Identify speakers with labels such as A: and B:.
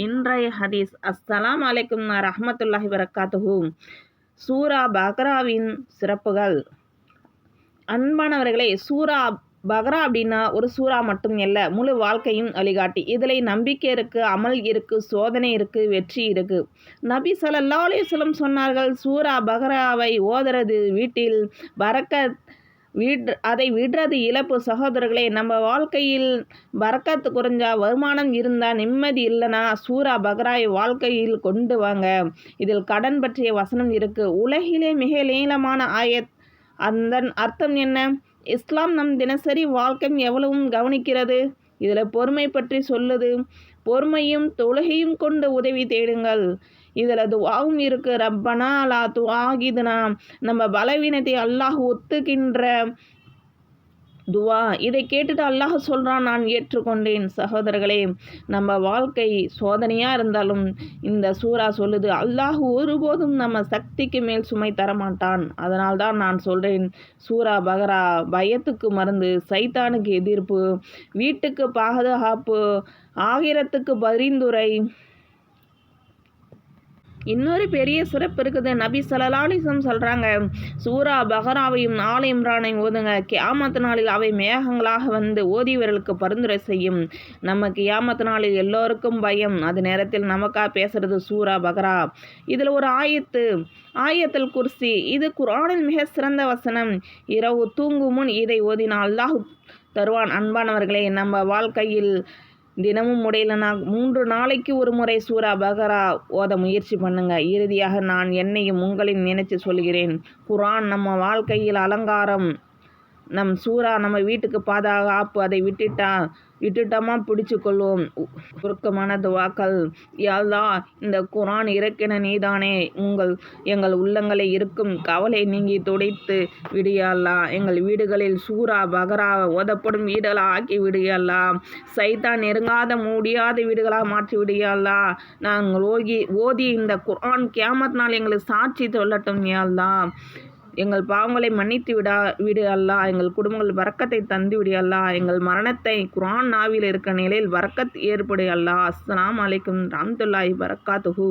A: இன்றைய ஹதீஸ். அஸ்ஸலாமு அலைக்கும் ரஹ்மத்துல்லாஹி வரகாத்துஹு. சூரா பக்ராவின் சிறப்புகள். அன்பானவர்களே, சூரா பக்ரா அப்படின்னா ஒரு சூரா மட்டும் அல்ல, முழு வாழ்க்கையும் வழிகாட்டி. இதில் நம்பிக்கை இருக்கு, அமல் இருக்கு, சோதனை இருக்கு, வெற்றி இருக்கு. நபி ஸல்லல்லாஹு அலைஹி வஸல்லம் சொன்னார்கள், சூரா பக்ராவை ஓதுறது வீட்டில் பரக்கத், அதை விடுறது இழப்பு. சகோதரர்களே, நம்ம வாழ்க்கையில் பரக்கத்து குறைஞ்சா, வருமானம் இருந்தால், நிம்மதி இல்லைனா சூரா பக்ராவை வாழ்க்கையில் கொண்டு வாங்க. இதில் கடன் பற்றிய வசனம் இருக்கு. உலகிலே மிக நீளமான ஆயத். அதன் அர்த்தம் என்ன? இஸ்லாம் நம் தினசரி வாழ்க்கை எவ்வளவும் கவனிக்கிறது. இதில் பொறுமை பற்றி சொல்லுது. பொறுமையும் தொழுகையும் கொண்டு உதவி தேடுங்கள். இதில் துஆவும் இருக்கு. ரப்பனா லா துஆகிதுனா, நம்ம பலவீனத்தை அல்லாஹ் ஒத்துக்கின்ற துவா. இதை கேட்டுட்டு அல்லாஹ் சொல்கிறான், நான் ஏற்றுக்கொண்டேன். சகோதரர்களே, நம்ம வாழ்க்கை சோதனையாக இருந்தாலும் இந்த சூரா சொல்லுது, அல்லாஹ் ஒருபோதும் நம்ம சக்திக்கு மேல் சுமை தரமாட்டான். அதனால்தான் நான் சொல்கிறேன், சூரா பக்ரா பயத்துக்கு மருந்து, சைத்தானுக்கு எதிர்ப்பு, வீட்டுக்கு பாதுகாப்பு, ஆகிரத்துக்கு பரிந்துரை. இன்னொரு பெரிய சிறப்பு இருக்குது. நபி ஸல்லல்லாஹு அலைஹி வஸல்லம் சொல்கிறாங்க, சூரா பக்ராவையும் ஆல் இம்ரானையும் ஓதுங்க. கியாமத் நாளில் அவை மேகங்களாக வந்து ஓதியவர்களுக்கு பரிந்துரை செய்யும். நம்ம கியாமத் நாளில் எல்லோருக்கும் பயம். அது நேரத்தில் நமக்காக பேசுறது சூரா பக்ரா. இதில் ஒரு ஆயத்துல் குர்சி. இது குர்ஆனில் மிக சிறந்த வசனம். இரவு தூங்கும் முன் இதை ஓதினால் அல்லாஹ் தருவான். அன்பானவர்களே, நம்ம வாழ்க்கையில் தினமும் முடியலனா 3 நாளைக்கு ஒரு முறை சூரா பக்ரா ஓத முயற்சி பண்ணுங்க. இறுதியாக நான் என்னையும் உங்களையும் நினைச்சு சொல்கிறேன், குர்ஆன் நம்ம வாழ்க்கையில் அலங்காரம், நம் சூரா நம்ம வீட்டுக்கு பாதுகாப்பு. அதை விட்டுட்டோமா பிடிச்சு கொள்வோம். சுருக்கமான துவாக்கள். யா அல்லாஹ், இந்த குர்ஆன் இறக்கின நீதானே. எங்கள் உள்ளங்களை இருக்கும் கவலை நீங்கி துடைத்து விடு யா அல்லாஹ். எங்கள் வீடுகளில் சூரா பக்ரா ஓதப்படும் வீடுகளாக ஆக்கி விடு யா அல்லாஹ். சைத்தான் நெருங்காத முடியாத வீடுகளாக மாற்றி விடு யா அல்லாஹ். நாங்கள் ஓதி இந்த குர்ஆன் கியாமத் நாள் எங்களுக்கு சாட்சி சொல்லட்டும் யா அல்லாஹ். எங்கள் பாவங்களை மன்னித்து விடு அல்லாஹ். எங்கள் குடும்பங்கள் பரக்கத்தை தந்து விடு அல்லாஹ். எங்கள் மரணத்தை குர்ஆன் நாவில் இருக்கிற நிலையில் பரக்கத் ஏற்படு அல்லாஹ். அஸ்ஸலாமு அலைக்கும் ரஹ்மத்துல்லாஹி வரகாத்துஹு.